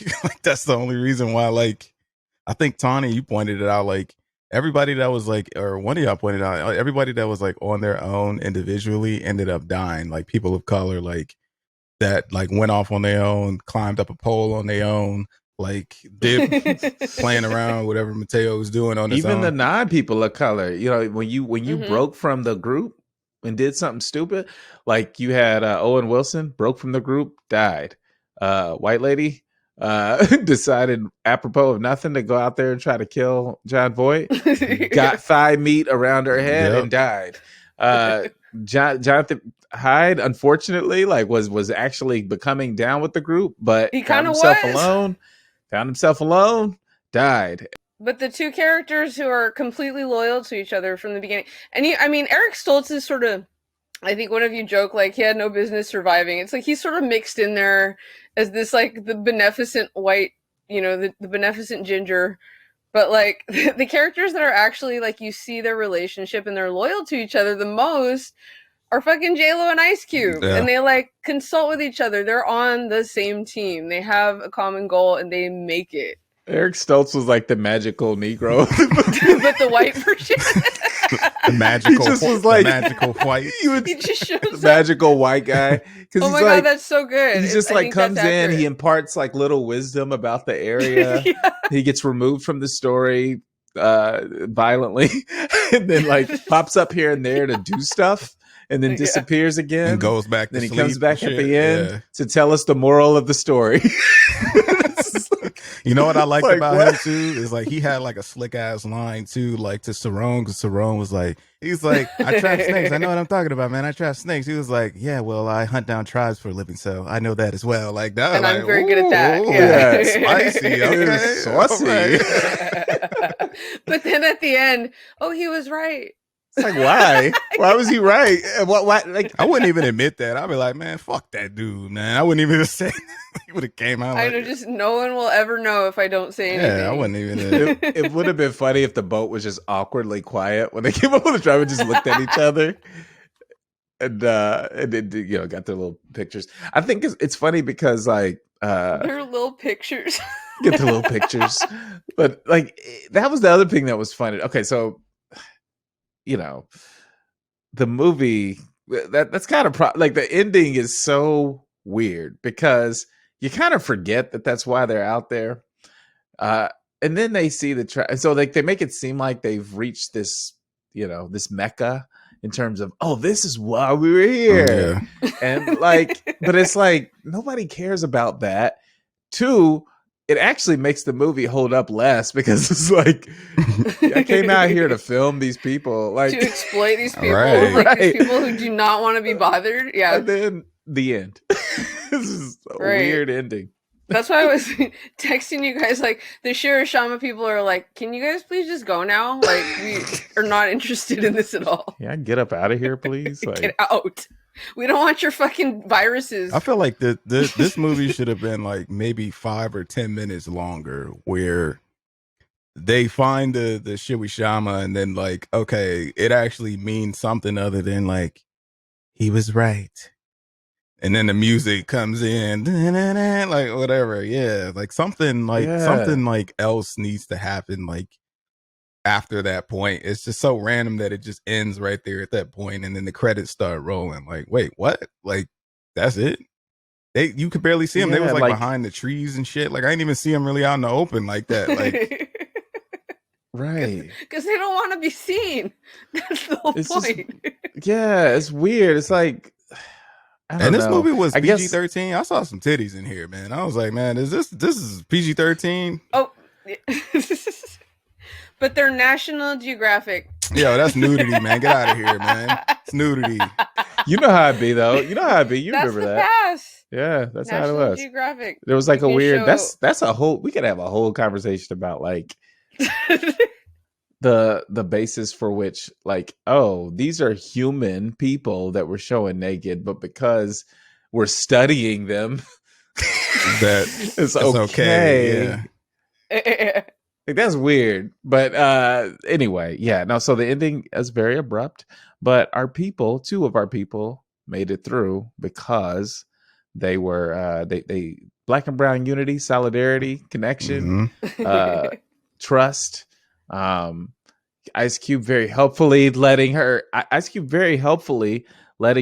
that's the only reason why. Like I think Tawny, you pointed it out. Like everybody that was like, or one of y'all pointed out, everybody that was like on their own individually ended up dying. Like people of color, like that, like went off on their own, climbed up a pole on their own, like did playing around whatever Mateo was doing on his own. Even the non-people of color, when you broke from the group and did something stupid, like you had Owen Wilson broke from the group, died. White lady decided apropos of nothing to go out there and try to kill John Voight, got thigh meat around her head and died. Jonathan Hyde, unfortunately, like was actually becoming down with the group, but he kind of found himself alone, died. But the two characters who are completely loyal to each other from the beginning, and Eric Stoltz is sort of, I think one of you joke like he had no business surviving. It's like he's sort of mixed in there as this like the beneficent white, the beneficent ginger. But like the characters that are actually like you see their relationship and they're loyal to each other the most are fucking J-Lo and Ice Cube. Yeah. And they like consult with each other. They're on the same team. They have a common goal and they make it. Eric Stoltz was like the magical Negro. But the white version. The magical, he just was like, the magical white. He just shows the magical white guy. Oh my God, that's so good. He just like comes in, he imparts like little wisdom about the area. Yeah. He gets removed from the story violently and then like pops up here and there to do stuff and then disappears again. And goes back to then sleep. He comes back at the end to tell us the moral of the story. You know what I liked about him too is like he had like a slick ass line too, like to Cerrone, because Cerrone was like, he's like, I trap snakes. I know what I'm talking about, man. I trap snakes. He was like, yeah, well, I hunt down tribes for a living, so I know that as well. Like that, and like, I'm very good at that. Yeah, spicy, okay, saucy. Right. But then at the end, he was right. It's like, why? Why was he right? What? Like, I wouldn't even admit that. I'd be like, man, fuck that dude, man. I wouldn't even say. He would have came out. I know, just no one will ever know if I don't say anything. Yeah, I wouldn't even. It would have been funny if the boat was just awkwardly quiet when they came up with the driver, just looked at each other, and then got their little pictures. I think it's funny because like their little pictures. Get the little pictures, but like that was the other thing that was funny. Okay, so. The movie that's kind of like the ending is so weird because you kind of forget that that's why they're out there, and then they see so like they make it seem like they've reached this this mecca in terms of this is why we were here, and like but it's like nobody cares about that. Two, it actually makes the movie hold up less because it's like I came out here to film these people, like to exploit these people, right. These people who do not want to be bothered. Yeah, and then the end. This is a weird ending. That's why I was texting you guys. Like the Shirashama people are like, "Can you guys please just go now? Like we are not interested in this at all. Yeah, get up out of here, please. Like, Get out. We don't want your fucking viruses." I feel like this movie should have been like maybe 5 or 10 minutes longer, where they find the Shiwishama and then like, okay, it actually means something other than like he was right. And then the music comes in, like whatever, yeah, like something like else needs to happen. Like after that point, it's just so random that it just ends right there at that point, and then the credits start rolling. Like, wait, what? Like that's it? You could barely see him. They was like behind the trees and shit. Like I didn't even see him really out in the open like that. Like, right? Because they don't want to be seen. That's the whole point. It's weird. It's like. And this movie was PG-13. I saw some titties in here, man. I was like, man, this is PG-13? Oh, but they're National Geographic. Yo, that's nudity, man. Get out of here, man. It's nudity. You know how it be, though. You know how it be. You that's remember the that? Past. Yeah, that's National how it was. Geographic. There was like a weird. That's a whole. We could have a whole conversation about like. The basis for which, like, oh, these are human people that we're showing naked, but because we're studying them, that it's okay. Yeah. Like, that's weird. But anyway, yeah. No, so the ending is very abrupt, but two of our people made it through because they were they Black and brown unity, solidarity, connection, trust. Ice Cube very helpfully letting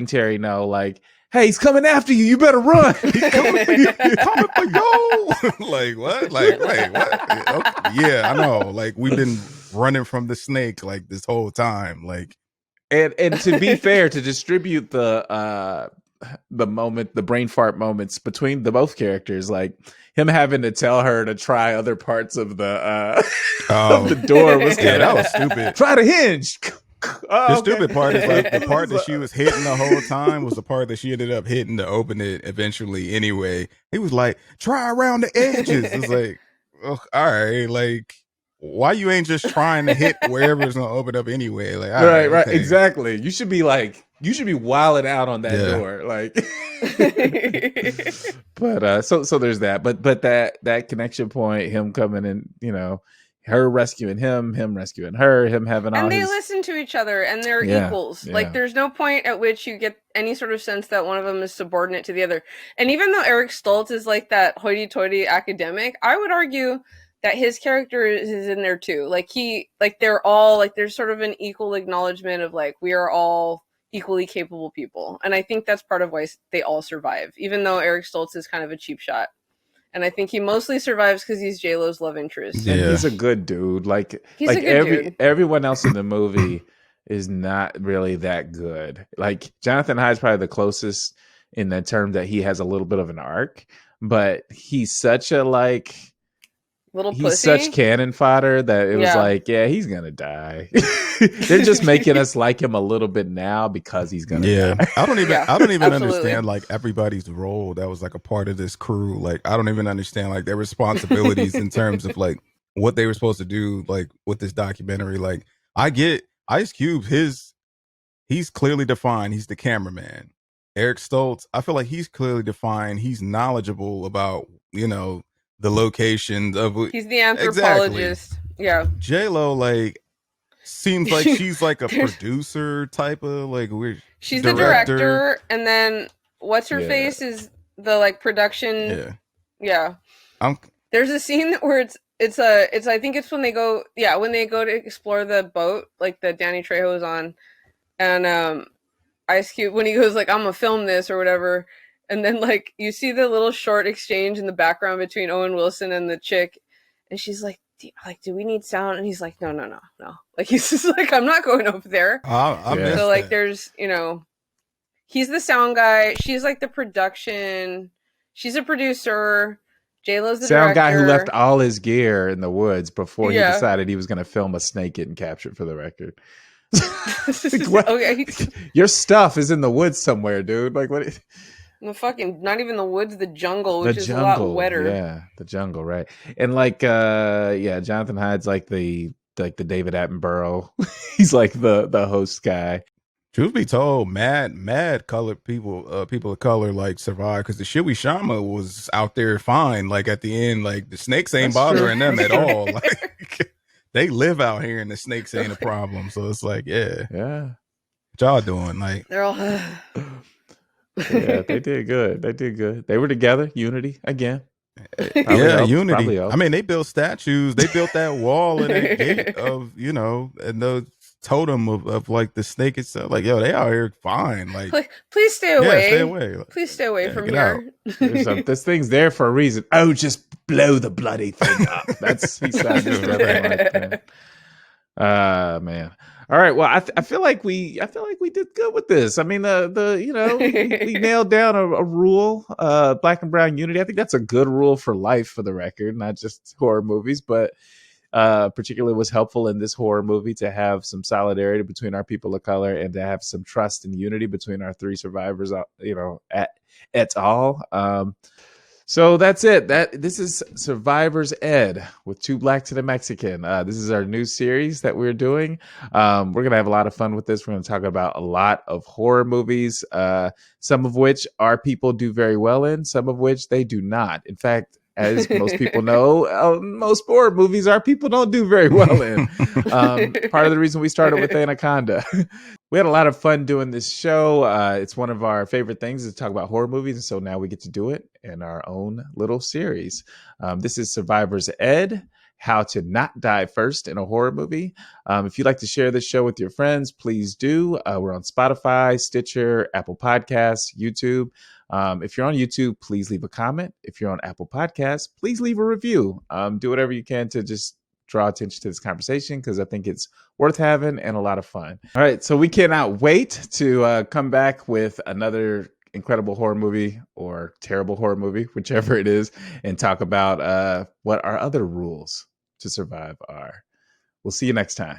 Terry know, like, hey, he's coming after you. You better run. He's coming for you. Like what? Like wait, what? Okay. Yeah, I know. Like we've been running from the snake like this whole time. Like, and to be fair, to distribute the brain fart moments between the both characters, like him having to tell her to try other parts of the of the door was that was stupid. Try the hinge. The stupid part is like the part that she was hitting the whole time was the part that she ended up hitting to open it eventually anyway. He was like, try around the edges. It's like, oh, all right, like why you ain't just trying to hit wherever it's gonna open up anyway? Like, right, okay. Exactly. You should be wilding out on that door, like. But so there's that. But that connection point, him coming in, you know, her rescuing him rescuing her, him having all. And they listen to each other, and they're equals. Yeah. Like, there's no point at which you get any sort of sense that one of them is subordinate to the other. And even though Eric Stoltz is like that hoity-toity academic, I would argue that his character is in there too. They're all like, there's sort of an equal acknowledgement of like, we are all equally capable people. And I think that's part of why they all survive, even though Eric Stoltz is kind of a cheap shot. And I think he mostly survives because he's J-Lo's love interest. Yeah. And he's a good dude. Everyone else in the movie is not really that good. Like Jonathan Hyde's probably the closest in the term that he has a little bit of an arc, but he's such a little pussy. He's such cannon fodder that it was like, yeah, he's gonna die. They're just making us like him a little bit now because he's gonna die. I don't even understand like everybody's role that was like a part of this crew. Like I don't even understand like their responsibilities in terms of like what they were supposed to do like with this documentary. Like I get Ice Cube, he's clearly defined. He's the cameraman. Eric Stoltz, I feel like he's clearly defined. He's knowledgeable about, you know, the locations of. He's the anthropologist. Exactly. Yeah. J-Lo like seems like she's like a producer type of like weird. She's the director, and then what's her face is the like production. Yeah. There's a scene where it's I think it's when they go to explore the boat like that Danny Trejo is on, and Ice Cube when he goes like, I'm gonna film this or whatever. And then, like, you see the little short exchange in the background between Owen Wilson and the chick. And she's like, do we need sound? And he's like, no. Like, he's just like, I'm not going over there. So, like, there's, you know, he's the sound guy. She's, like, the production. She's a producer. J-Lo's the sound director. Guy who left all his gear in the woods before he decided he was going to film a snake getting captured for the record. Like, okay. Your stuff is in the woods somewhere, dude. Like, what? Not even the woods, the jungle, The which is a lot jungle, wetter. yeah, the jungle, right? And like, yeah, Jonathan Hyde's like the David Attenborough. He's like the host guy. Truth be told, mad colored people, people of color like survive because the Shiwi Shama was out there fine. Like at the end, like the snakes ain't That's true. bothering them That's at true. all. Like they live out here and the snakes ain't a problem. So it's like, yeah, Yeah, what y'all doing? Like, They're all. yeah, they did good. They did good. They were together. Unity again. yeah, helps, unity. probably helps. I mean, they built statues. They built that wall and that gate of, you know, and the totem of like the snake itself. Like, yo, they out here fine. Like, Please stay yeah, away. stay away. Like, Please stay away yeah, from get out. here. This thing's there for a reason. Oh, just blow the bloody thing up. That's he sounds nothing like that. Man. All right. Well, I feel like we did good with this. I mean, you know, we nailed down a rule. Black and brown unity. I think that's a good rule for life, for the record, not just horror movies, but particularly was helpful in this horror movie to have some solidarity between our people of color and to have some trust and unity between our three survivors. You know, et al. So that's it. This is Survivor's Ed with Too Black to the Mexican. This is our new series that we're doing. We're going to have a lot of fun with this. We're going to talk about a lot of horror movies, some of which our people do very well in, some of which they do not. In fact, as most people know, most horror movies our people don't do very well in. Part of the reason we started with Anaconda. We had a lot of fun doing this show. It's one of our favorite things to talk about horror movies. And so now we get to do it in our own little series. This is Survivor's Ed, How to Not Die First in a Horror Movie. If you'd like to share this show with your friends, please do. We're on Spotify, Stitcher, Apple Podcasts, YouTube. If you're on YouTube, please leave a comment. If you're on Apple Podcasts, please leave a review. Do whatever you can to just draw attention to this conversation because I think it's worth having and a lot of fun. All right, so we cannot wait to come back with another incredible horror movie or terrible horror movie, whichever it is, and talk about what our other rules to survive are. We'll see you next time.